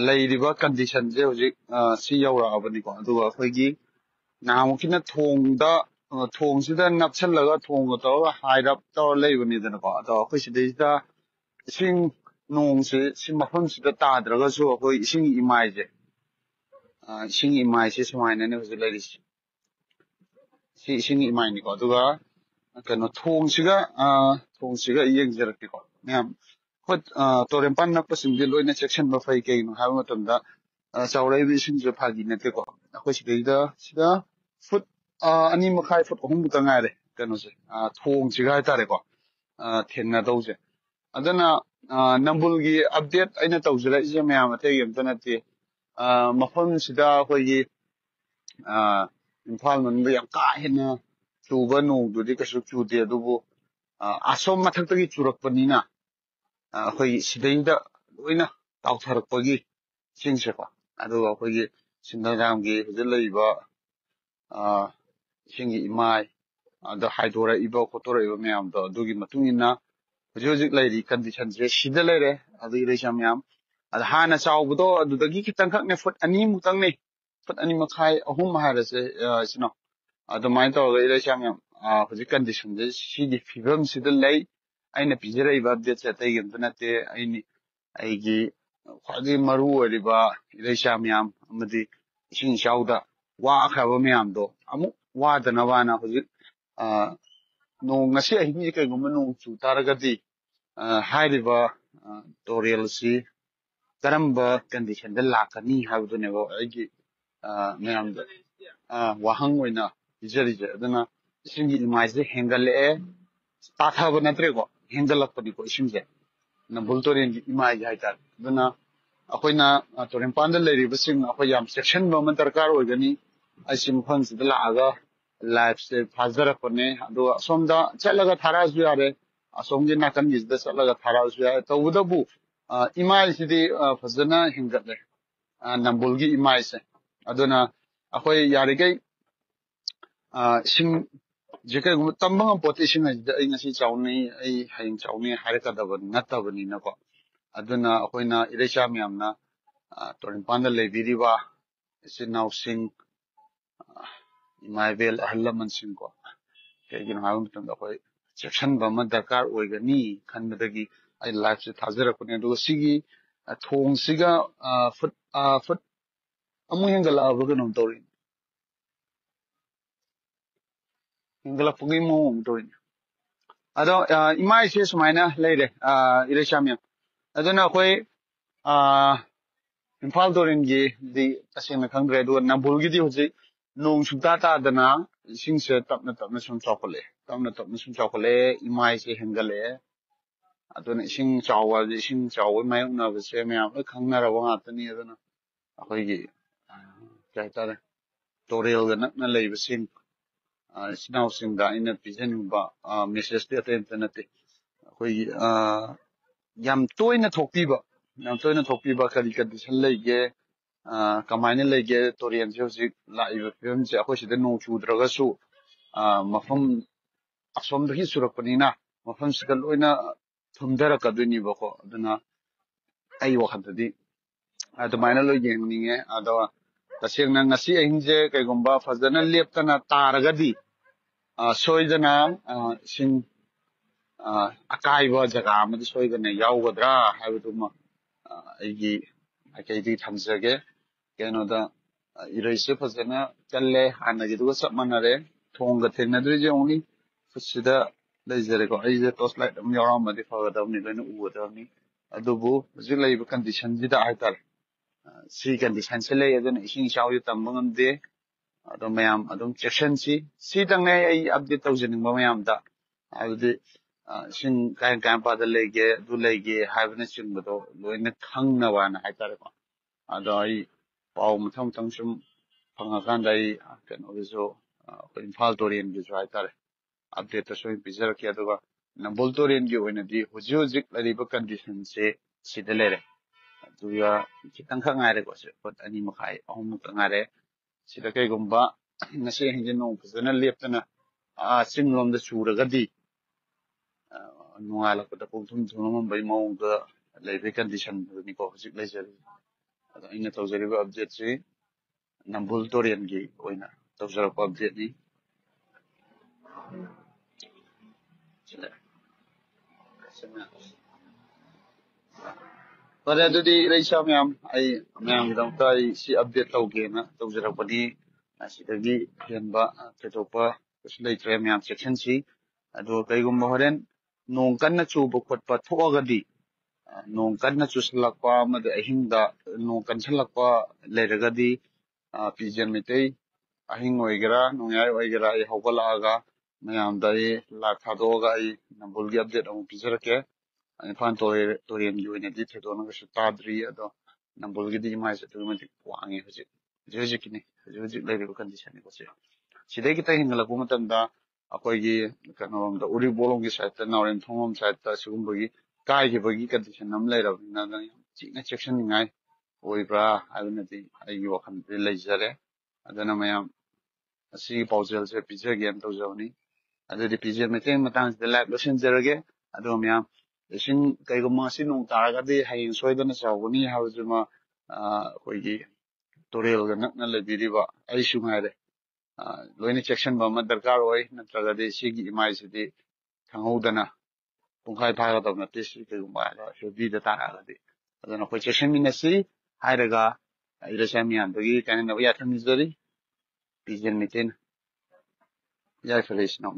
ꯂꯩꯔꯤꯕ ꯀꯟꯗꯤꯁꯟꯁꯦ ꯍꯧꯖꯤꯛ ꯁꯤ ꯌꯧꯔꯛꯑꯕꯅꯤꯀꯣ ꯑꯗꯨꯒ ꯑꯩꯈꯣꯏꯒꯤ ꯅꯍꯥꯟꯃꯨꯛꯀꯤꯅ ꯊꯣꯡꯁꯤꯗ ꯅꯞꯁꯜꯂꯒ ꯊꯣꯡꯒ ꯇꯧꯔꯒ ꯍꯥꯏꯔꯞ ꯇꯧꯔ ꯂꯩꯕꯅꯤꯗꯅꯀꯣ ꯑꯗꯣ ꯑꯩꯈꯣꯏ ꯁꯤꯗꯩꯁꯤꯗ ꯏꯁꯤꯡ ꯅꯣꯡꯁꯦ ꯁꯤ ꯃꯐꯝꯁꯤꯗ ꯇꯥꯗ꯭ꯔꯒꯁꯨ ꯑꯩꯈꯣꯏ ꯏꯁꯤꯡ ꯏꯃꯥꯏꯁꯦ ꯁꯨꯃꯥꯏꯅꯅꯦ ꯍꯧꯖꯤꯛ ꯂꯩꯔꯤꯁꯤ. ꯁꯤ ꯏꯁꯤꯡ ꯏꯃꯥꯏꯅꯤꯀꯣ ꯑꯗꯨꯒ ꯀꯩꯅꯣ ꯊꯣꯡꯁꯤꯒ ꯌꯦꯡꯖꯔꯛꯀꯦꯀꯣ ꯃꯌꯥꯝ. ꯍꯣꯏ, ꯇꯣꯔꯦꯟꯄꯥꯟ ꯅꯛꯄꯁꯤꯡꯗꯤ ꯂꯣꯏꯅ ꯆꯦꯛꯁꯤꯟꯕ ꯐꯩ. ꯀꯩꯒꯤꯅꯣ ꯍꯥꯏꯕ ꯃꯇꯝꯗ ꯆꯥꯎꯔꯛꯏꯕ ꯏꯁꯤꯡꯁꯦ ꯐꯥꯒꯤ ꯅꯠꯇꯦꯀꯣ. ꯑꯩꯈꯣꯏ ꯁꯤꯗ ꯐꯨꯠ 2.5 ꯐꯨꯠ 3 ꯉꯥꯏꯔꯦ ꯀꯩꯅꯣꯁꯦ, ꯊꯣꯡꯁꯤꯒ ꯍꯥꯏꯇꯥꯔꯦꯀꯣ, ꯊꯦꯡꯅꯗꯧꯁꯦ. ꯑꯗꯨꯅ ꯅꯝꯕꯨꯜꯒꯤ ꯑꯞꯗꯦꯠ ꯑꯩꯅ ꯇꯧꯖꯔꯛꯏꯁꯦ ꯃꯌꯥꯝ ꯑꯇꯩ ꯑꯝꯇ ꯅꯠꯇꯦ. ꯃꯐꯝꯁꯤꯗ ꯑꯩꯈꯣꯏꯒꯤ ꯏꯝꯐꯥꯜ ꯃꯅꯨꯡꯗ ꯌꯥꯝ ꯀꯥ ꯍꯦꯟꯅ ꯆꯨꯕ ꯅꯣꯡꯗꯨꯗꯤ ꯀꯩꯁꯨ ꯆꯨꯗꯦ. ꯑꯗꯨꯕꯨ ꯑꯁꯣꯝ ꯃꯊꯛꯇꯒꯤ ꯆꯨꯔꯛꯄꯅꯤꯅ ꯑꯩꯈꯣꯏꯒꯤ ꯁꯤꯗꯩꯗ ꯂꯣꯏꯅ ꯇꯥꯎꯊꯔꯛꯄꯒꯤ ꯏꯁꯤꯡꯁꯦꯀꯣ. ꯑꯗꯨꯒ ꯑꯩꯈꯣꯏꯒꯤ ꯁꯤꯟꯗꯔꯥꯝꯒꯤ ꯍꯧꯖꯤꯛ ꯂꯩꯔꯤꯕ ꯏꯁꯤꯡꯒꯤ ꯏꯃꯥꯏ ꯑꯗ ꯍꯥꯏꯗꯣꯔꯛꯏꯕ ꯈꯣꯠꯇꯣꯔꯛꯏꯕ ꯃꯌꯥꯝꯗꯣ ꯑꯗꯨꯒꯤ ꯃꯇꯨꯡ ꯏꯟꯅ ꯍꯧꯖꯤꯛ ꯂꯩꯔꯤ ꯀꯟꯗꯤꯁꯟꯁꯦ ꯁꯤꯗ ꯂꯩꯔꯦ. ꯑꯗꯨ ꯏꯔꯩꯆꯥ ꯃꯌꯥꯝ ꯑꯗ ꯍꯥꯟꯅ ꯆꯥꯎꯕꯗꯣ ꯑꯗꯨꯗꯒꯤ ꯈꯤꯇꯪꯈꯛꯅꯦ, ꯐꯨꯠ 2 ꯐꯨꯠ 2.5 3 ꯍꯥꯏꯔꯁꯦ ꯁꯤꯅꯣ. ꯑꯗꯨꯃꯥꯏꯅ ꯇꯧꯔꯒ ꯏꯔꯩꯆꯥ ꯃꯌꯥꯝ ꯍꯧꯖꯤꯛ ꯀꯟꯗꯤꯁꯟꯁꯦ ꯁꯤꯒꯤ ꯐꯤꯕꯝꯁꯤꯗ ꯂꯩ. ꯑꯩꯅ ꯄꯤꯖꯔꯛꯏꯕ ꯑꯞꯗꯦꯠꯁꯦ ꯑꯇꯩꯒꯤ ꯑꯝꯇ ꯅꯠꯇꯦ. ꯑꯩꯒꯤ ꯈ꯭ꯋꯥꯏꯗꯒꯤ ꯃꯔꯨ ꯑꯣꯏꯔꯤꯕ ꯏꯔꯩꯆꯥ ꯃꯌꯥꯝ ꯑꯃꯗꯤ ꯏꯁꯤꯡ ꯏꯆꯥꯎꯗ ꯋꯥꯈ꯭ꯔꯕ ꯃꯌꯥꯝꯗꯣ ꯑꯃꯨꯛ ꯋꯥꯗꯅꯕꯅ ꯍꯧꯖꯤꯛ ꯉꯁꯤ ꯑꯍꯤꯡꯁꯦ ꯀꯩꯒꯨꯝꯕ ꯅꯣꯡ ꯆꯨ ꯇꯥꯔꯒꯗꯤ ꯍꯥꯏꯔꯤꯕ ꯇꯣꯔꯦꯜꯁꯤ ꯀꯔꯝꯕ ꯀꯟꯗꯤꯁꯟꯗ ꯂꯥꯛꯀꯅꯤ ꯍꯥꯏꯕꯗꯨꯅꯦꯕ ꯑꯩꯒꯤ ꯃꯌꯥꯝꯗ ꯋꯥꯍꯪ ꯑꯣꯏꯅ ꯄꯤꯖꯔꯤꯁꯦ. ꯑꯗꯨꯅ ꯏꯁꯤꯡꯒꯤ ꯏꯃꯥꯏꯁꯦ ꯍꯦꯟꯒꯠꯂꯛꯑꯦ, ꯇꯥꯊꯕ ꯅꯠꯇ꯭ꯔꯦꯀꯣ, ꯍꯦꯟꯒꯠꯂꯛꯄꯅꯤꯀꯣ ꯏꯁꯤꯡꯁꯦ, ꯅꯝꯕꯨꯜ ꯇꯨꯔꯦꯟꯒꯤ ꯏꯃꯥꯏꯁꯦ ꯍꯥꯏꯇꯥꯔꯦ. ꯑꯗꯨꯅ ꯑꯩꯈꯣꯏꯅ ꯇꯨꯔꯦꯟꯄꯥꯟꯗ ꯂꯩꯔꯤꯕꯁꯤꯡ ꯑꯩꯈꯣꯏ ꯌꯥꯝ ꯆꯦꯛꯁꯤꯟꯕ ꯑꯃ ꯗꯔꯀꯥꯔ ꯑꯣꯏꯒꯅꯤ. ꯑꯩꯁꯤ ꯃꯐꯝꯁꯤꯗ ꯂꯥꯛꯑꯒ ꯂꯥꯏꯐꯁꯦ ꯊꯥꯖꯔꯛꯄꯅꯦ. ꯑꯗꯨꯒ ꯑꯁꯣꯝꯗ ꯆꯠꯂꯒ ꯊꯥꯔꯛꯑꯁꯨ ꯌꯥꯔꯦ, ꯑꯁꯣꯝꯒꯤ ꯅꯥꯀꯟꯒꯤꯁꯤꯗ ꯆꯠꯂꯒ ꯊꯥꯔꯛꯑꯁꯨ ꯌꯥꯔꯦ. ꯇꯧꯕꯇꯕꯨ ꯏꯃꯥꯏꯁꯤꯗꯤ ꯐꯖꯅ ꯍꯦꯟꯒꯠꯂꯦ, ꯅꯝꯕꯨꯜꯒꯤ ꯏꯃꯥꯏꯁꯦ. ꯑꯗꯨꯅ ꯑꯩꯈꯣꯏ ꯌꯥꯔꯤꯈꯩ ꯏꯁꯤꯡꯁꯦ ꯀꯩꯒꯨꯝꯕ ꯇꯝꯕ ꯉꯝꯄꯣꯠꯇꯦ. ꯏꯁꯤꯡ ꯍꯥꯏꯁꯤꯗ ꯑꯩ ꯉꯁꯤ ꯆꯥꯎꯅꯤ, ꯑꯩ ꯍꯌꯦꯡ ꯆꯥꯎꯅꯤ ꯍꯥꯏꯔꯛꯀꯗꯕ ꯅꯠꯇꯕꯅꯤꯅꯀꯣ. ꯑꯗꯨꯅ ꯑꯩꯈꯣꯏꯅ ꯏꯔꯩꯆꯥ ꯃꯌꯥꯝꯅ ꯇꯨꯔꯦꯟꯄꯥꯟꯗ ꯂꯩꯕꯤꯔꯤꯕ ꯏꯆꯤꯟ ꯏꯅꯥꯎꯁꯤꯡ, ꯏꯃꯥ ꯏꯕꯦꯜ ꯑꯍꯜ ꯂꯃꯟꯁꯤꯡꯀꯣ, ꯀꯩꯒꯤꯅꯣ ꯍꯥꯏꯕ ꯃꯇꯝꯗ ꯑꯩꯈꯣꯏ ꯆꯦꯛꯁꯤꯟꯕ ꯑꯃ ꯗꯔꯀꯥꯔ ꯑꯣꯏꯒꯅꯤ ꯈꯟꯕꯗꯒꯤ ꯑꯩ ꯂꯥꯏꯐꯁꯦ ꯊꯥꯖꯔꯛꯄꯅꯦ. ꯑꯗꯨꯒ ꯁꯤꯒꯤ ꯊꯣꯡꯁꯤꯒ ꯐꯨꯠ ꯑꯃꯨꯛ ꯍꯦꯟꯒꯠꯂꯛꯑꯕ ꯀꯩꯅꯣꯝ ꯇꯧꯔꯤ, ꯍꯦꯟꯒꯠꯂꯛꯄꯒꯤ ꯃꯑꯣꯡ ꯑꯃ ꯇꯧꯔꯤꯅꯤ. ꯑꯗꯣ ꯏꯃꯥꯏꯁꯦ ꯁꯨꯃꯥꯏꯅ ꯂꯩꯔꯦ ꯏꯔꯩꯆꯥ ꯃꯌꯥꯝ. ꯑꯗꯨꯅ ꯑꯩꯈꯣꯏ ꯏꯝꯐꯥꯜ ꯇꯨꯔꯦꯟꯒꯤꯗꯤ ꯇꯁꯦꯡꯅ ꯈꯪꯗ꯭ꯔꯦ. ꯑꯗꯨꯒ ꯅꯝꯕꯨꯜꯒꯤꯗꯤ ꯍꯧꯖꯤꯛ ꯅꯣꯡ ꯁꯨꯡꯇꯥ ꯇꯥꯗꯅ ꯏꯁꯤꯡꯁꯦ ꯇꯞꯅ ꯇꯞꯅ ꯁꯨꯝ ꯆꯥꯎꯈꯠꯂꯛꯑꯦ, ꯏꯃꯥꯏꯁꯦ ꯍꯦꯟꯒꯠꯂꯛꯑꯦ. ꯑꯗꯨꯅ ꯏꯁꯤꯡ ꯆꯥꯎꯕ ꯏꯁꯤꯡ ꯆꯥꯎꯕ ꯃꯥꯌꯣꯛꯅꯕꯁꯦ ꯃꯌꯥꯝ ꯂꯣꯏ ꯈꯪꯅꯔꯕ ꯉꯥꯛꯇꯅꯤ. ꯑꯗꯨꯅ ꯑꯩꯈꯣꯏꯒꯤ ꯀꯩ ꯍꯥꯏꯇꯥꯔꯦ, ꯇꯣꯔꯦꯜꯒ ꯅꯛꯅ ꯂꯩꯕꯁꯤꯡ ꯏꯆꯤꯟ ꯏꯅꯥꯎꯁꯤꯡꯗ ꯑꯩꯅ ꯄꯤꯖꯅꯤꯡꯕ ꯃꯦꯁꯦꯖꯇꯤ ꯑꯇꯩ ꯑꯝꯇ ꯅꯠꯇꯦ. ꯑꯩꯈꯣꯏꯒꯤ ꯌꯥꯝ ꯇꯣꯏꯅ ꯊꯣꯛꯄꯤꯕ ꯀꯔꯤ ꯀꯟꯗꯤꯁꯟ ꯂꯩꯒꯦ, ꯀꯃꯥꯏꯅ ꯂꯩꯒꯦ ꯇꯨꯔꯦꯟꯁꯦ ꯍꯧꯖꯤꯛ ꯂꯥꯛꯏꯕ ꯐꯤꯕꯝꯁꯦ. ꯑꯩꯈꯣꯏ ꯁꯤꯗ ꯅꯣꯡ ꯆꯨꯗ꯭ꯔꯒꯁꯨ ꯃꯐꯝ ꯑꯁꯣꯝꯗꯒꯤ ꯆꯨꯔꯛꯄꯅꯤꯅ ꯃꯐꯝꯁꯤꯗ ꯂꯣꯏꯅ ꯊꯨꯝꯊꯔꯛꯀꯗꯣꯏꯅꯦꯕꯀꯣ. ꯑꯗꯨꯅ ꯑꯩ ꯋꯥꯈꯜꯗꯗꯤ ꯑꯗꯨꯃꯥꯏꯅ ꯂꯣꯏ ꯌꯦꯡꯅꯤꯡꯉꯦ. ꯑꯗꯣ ꯇꯁꯦꯡꯅ ꯉꯁꯤ ꯑꯍꯤꯡꯁꯦ ꯀꯩꯒꯨꯝꯕ ꯐꯖꯅ ꯂꯦꯞꯇꯅ ꯇꯥꯔꯒꯗꯤ ꯁꯣꯏꯗꯅ ꯏꯁꯤꯡ ꯑꯀꯥꯏꯕ ꯖꯒꯥ ꯑꯃꯗꯤ ꯁꯣꯏꯗꯅ ꯌꯥꯎꯒꯗ꯭ꯔꯥ ꯍꯥꯏꯕꯗꯨꯃ ꯑꯩꯒꯤ ꯃꯥꯏꯀꯩꯗꯒꯤ ꯊꯝꯖꯒꯦ. ꯀꯩꯅꯣꯗ ꯏꯔꯩꯁꯦ ꯐꯖꯅ ꯀꯜꯂꯦ, ꯍꯥꯟꯅꯒꯤꯗꯨꯒ ꯆꯞ ꯃꯥꯟꯅꯔꯦ. ꯊꯣꯡꯒ ꯊꯦꯡꯅꯗ꯭ꯔꯤꯁꯦ ꯑꯣꯡꯂꯤ ꯈꯨꯠꯁꯤꯗ ꯂꯩꯖꯔꯦꯀꯣ. ꯑꯩꯁꯦ ꯇꯣꯔꯆ ꯂꯥꯏꯠ ꯑꯃ ꯌꯥꯎꯔꯝꯃꯗꯤ ꯐꯒꯗꯕꯅꯤ, ꯂꯣꯏꯅ ꯎꯒꯗꯕꯅꯤ. ꯑꯗꯨꯕꯨ ꯍꯧꯖꯤক ꯂꯩꯔꯤꯕ ꯀꯟꯗꯤꯁꯟꯁꯤꯗ ꯍꯥꯏꯇꯥꯔꯦ, ꯁꯤ ꯀꯟꯗꯤꯁꯟꯁꯦ ꯂꯩ. ꯑꯗꯨꯅ ꯏꯁꯤꯡ ꯏꯆꯥꯎꯁꯦ ꯇꯝꯕ ꯉꯝꯗꯦ. ꯑꯗꯣ ꯃꯌꯥꯝ ꯑꯗꯨꯝ ꯆꯦꯛꯁꯟꯁꯤ. ꯁꯤꯇꯪꯅꯦ ꯑꯩ ꯑꯞꯗꯦꯠ ꯇꯧꯖꯅꯤꯡꯕ ꯃꯌꯥꯝꯗ. ꯍꯥꯏꯕꯗꯤ ꯏꯁꯤꯡ ꯀꯥꯏ ꯃꯄꯥꯗ ꯂꯩꯒꯦ, ꯑꯗꯨ ꯂꯩꯒꯦ ꯍꯥꯏꯕꯅꯆꯤꯡꯕꯗꯣ ꯂꯣꯏꯅ ꯈꯪꯅꯕꯅ ꯍꯥꯏꯇꯥꯔꯦꯀꯣ. ꯑꯗꯣ ꯑꯩ ꯄꯥꯎ ꯃꯊꯪ ꯁꯨꯝ ꯐꯪꯉꯀꯥꯟꯗ ꯑꯩ ꯀꯩꯅꯣꯒꯤꯁꯨ ꯑꯩꯈꯣꯏ ꯏꯝꯐꯥꯜ ꯇꯨꯔꯦꯟꯒꯤꯁꯨ ꯍꯥꯏꯇꯥꯔꯦ ꯑꯞꯗꯦꯠꯇꯁꯨ ꯑꯩ ꯄꯤꯖꯔꯛꯀꯦ. ꯑꯗꯨꯒ ꯅꯝꯕꯨꯜ ꯇꯨꯔꯦꯟꯒꯤ ꯑꯣꯏꯅꯗꯤ ꯍꯧꯖꯤꯛ ꯂꯩꯔꯤꯕ ꯀꯟꯗꯤꯁꯟꯁꯦ ꯁꯤꯗ ꯂꯩꯔꯦ. ꯑꯗꯨꯒ ꯈꯤꯇꯪꯈꯛ ꯉꯥꯏꯔꯦꯀꯣ, ꯐꯨꯠ 2.5 3 ꯉꯥꯏꯔꯦ. ꯁꯤꯗ ꯀꯩꯒꯨꯝꯕ ꯉꯁꯤ ꯑꯍꯤꯡꯁꯦ ꯅꯣꯡ ꯐꯖꯅ ꯂꯦꯞꯇꯅ ꯆꯤꯡꯂꯣꯝꯗ ꯆꯨꯔꯒꯗꯤ ꯅꯣꯡꯉꯥꯜꯂꯛꯄꯗ ꯄꯨꯡꯊꯨꯝ ꯊꯨꯝꯃꯝꯕꯒꯤ ꯃꯑꯣꯡꯗ ꯂꯩꯕꯒꯤ ꯀꯟꯗꯤꯁꯟꯗꯨꯅꯤꯀꯣ ꯍꯧꯖꯤꯛ ꯂꯩꯖꯔꯤꯁꯦ ꯑꯗꯣ ꯑꯩꯅ ꯇꯧꯖꯔꯤꯕ ꯑꯞꯗꯦꯠꯁꯤ ꯅꯝꯕꯨꯜ ꯇꯨꯔꯦꯟꯒꯤ ꯑꯣꯏꯅ ꯇꯧꯖꯔꯛꯄ ꯑꯞꯗꯦꯠꯅꯤ ꯐꯔꯦ ꯑꯗꯨꯗꯤ ꯏꯔꯩꯆꯥ ꯃꯌꯥꯝ ꯑꯩ ꯃꯌꯥꯝꯒꯤꯗꯃꯛꯇ ꯑꯩ ꯁꯤ ꯑꯞꯗꯦꯠ ꯇꯧꯒꯦꯅ ꯇꯧꯖꯔꯛꯄꯅꯤ ꯑꯁꯤꯗꯒꯤ ꯍꯦꯟꯕ ꯊꯣꯏꯗꯣꯛꯄ ꯀꯩꯁꯨ ꯂꯩꯇ꯭ꯔꯦ ꯃꯌꯥꯝ ꯆꯦꯛꯁꯤꯟꯁꯤ ꯑꯗꯣ ꯀꯩꯒꯨꯝꯕ ꯍꯣꯔꯦꯟ ꯅꯣꯡ ꯀꯟꯅ ꯆꯨꯕ ꯈꯣꯠꯄ ꯊꯣꯛꯑꯒꯗꯤ ꯅꯣꯡ ꯀꯟꯅ ꯆꯨꯁꯜꯂꯛꯄ ꯑꯃꯗꯤ ꯑꯍꯤꯡꯗ ꯅꯣꯡ ꯀꯟꯁꯜꯂꯛꯄ ꯂꯩꯔꯒꯗꯤ ꯄꯤꯖꯟ ꯃꯩꯇꯩ ꯑꯍꯤꯡ ꯑꯣꯏꯒꯦꯔꯥ ꯅꯣꯡꯌꯥꯏ ꯑꯣꯏꯒꯦꯔꯥ ꯑꯩ ꯍꯧꯒꯠꯂꯛꯑꯒ ꯃꯌꯥꯝꯗ ꯑꯩ ꯂꯥꯏꯚ ꯊꯥꯗꯣꯛꯑꯒ ꯑꯩ ꯅꯝꯕꯨꯜꯒꯤ ꯑꯞꯗꯦꯠ ꯑꯃꯨꯛ ꯄꯤꯖꯔꯛꯀꯦ ꯏꯝꯐꯥꯜ ꯇꯨꯔꯦꯟꯒꯤ ꯑꯣꯏꯅꯗꯤ ꯊꯣꯏꯗꯣꯛꯅ ꯀꯩꯁꯨ ꯇꯥꯗ꯭ꯔꯤ ꯑꯗꯣ ꯅꯝꯕꯨꯜꯒꯤꯗꯤ ꯏꯃꯥꯏꯁꯦ ꯑꯗꯨꯛꯀꯤ ꯃꯇꯤꯛ ꯋꯥꯡꯉꯦ ꯍꯧꯖꯤꯛꯀꯤꯅꯤ ꯍꯧꯖꯤꯛ ꯂꯩꯔꯤꯕ ꯀꯟꯗꯤꯁꯟꯅꯤ ꯄꯣꯠꯁꯦ ꯁꯤꯗꯩ ꯈꯤꯇꯪ ꯍꯦꯟꯒꯠꯂꯛꯄ ꯃꯇꯝꯗ ꯑꯩꯈꯣꯏꯒꯤ ꯀꯩꯅꯣꯔꯣꯝꯗ ꯎꯔꯤꯄꯣꯛꯂꯣꯝꯒꯤ ꯁꯥꯏꯗꯇ ꯅꯥꯎꯔꯦꯝꯊꯣꯡꯂꯣꯝ ꯁꯥꯏꯗꯇ ꯁꯤꯒꯨꯝꯕꯒꯤ ꯀꯥꯏꯈꯤꯕꯒꯤ ꯀꯟꯗꯤꯁꯟ ꯑꯃ ꯂꯩꯔꯕꯅꯤꯅ ꯑꯗꯨꯅ ꯌꯥꯝ ꯊꯤꯅ ꯆꯦꯛꯁꯤꯟꯅꯤꯡꯉꯥꯏ ꯑꯣꯏꯕ꯭ꯔꯥ ꯍꯥꯏꯕꯅꯗꯤ ꯑꯩꯒꯤ ꯋꯥꯈꯜꯗꯗꯤ ꯂꯩꯖꯔꯦ ꯑꯗꯨꯅ ꯃꯌꯥꯝ ꯑꯁꯤꯒꯤ ꯄꯥꯎꯖꯦꯜꯁꯦ ꯄꯤꯖꯒꯦꯅ ꯇꯧꯖꯕꯅꯤ ꯑꯗꯨꯗꯤ ꯄꯤꯖꯦ ꯃꯩꯇꯩ ꯃꯇꯥꯡꯁꯤꯗ ꯂꯥꯏꯚ ꯂꯣꯏꯁꯤꯟꯖꯔꯒꯦ ꯑꯗꯨꯒ ꯃꯌꯥꯝ ꯏꯁꯤꯡ ꯀꯩꯒꯨꯝꯕ ꯉꯁꯤ ꯅꯣꯡ ꯇꯥꯔꯒꯗꯤ ꯍꯌꯦꯡ ꯁꯣꯏꯗꯅ ꯆꯥꯎꯒꯅꯤ ꯍꯥꯏꯕꯁꯤꯃ ꯑꯩꯈꯣꯏꯒꯤ ꯇꯨꯔꯦꯜꯒ ꯅꯛꯅ ꯂꯩꯕꯤꯔꯤꯕ ꯑꯩꯁꯨ ꯉꯥꯏꯔꯦ ꯂꯣꯏꯅ ꯆꯦꯛꯁꯤꯟꯕ ꯑꯃ ꯗꯔꯀꯥꯔ ꯑꯣꯏ ꯅꯠꯇ꯭ꯔꯒꯗꯤ ꯁꯤꯒꯤ ꯏꯃꯥꯏꯁꯤꯗꯤ ꯈꯪꯍꯧꯗꯅ ꯄꯨꯡꯈꯥꯏ ꯐꯥꯒꯗꯕ ꯅꯠꯇꯦ ꯁꯤ ꯀꯩꯒꯨꯝꯕ ꯍꯦꯕꯤꯗ ꯇꯥꯔꯛꯑꯒꯗꯤ ꯑꯗꯨꯅ ꯑꯩꯈꯣꯏ ꯆꯦꯛꯁꯤꯟꯃꯤꯟꯅꯁꯤ ꯍꯥꯏꯔꯒ ꯏꯔꯩꯆꯥ ꯃꯤꯌꯥꯝꯗꯒꯤ ꯀꯥꯏꯅꯅꯕ ꯌꯥꯊꯪ ꯅꯤꯖꯔꯤ ꯄꯤꯖꯦꯟ ꯃꯩꯇꯩꯅ ꯌꯥꯏꯐꯔꯦ ꯏꯆꯤꯟ ꯏꯅꯥꯎ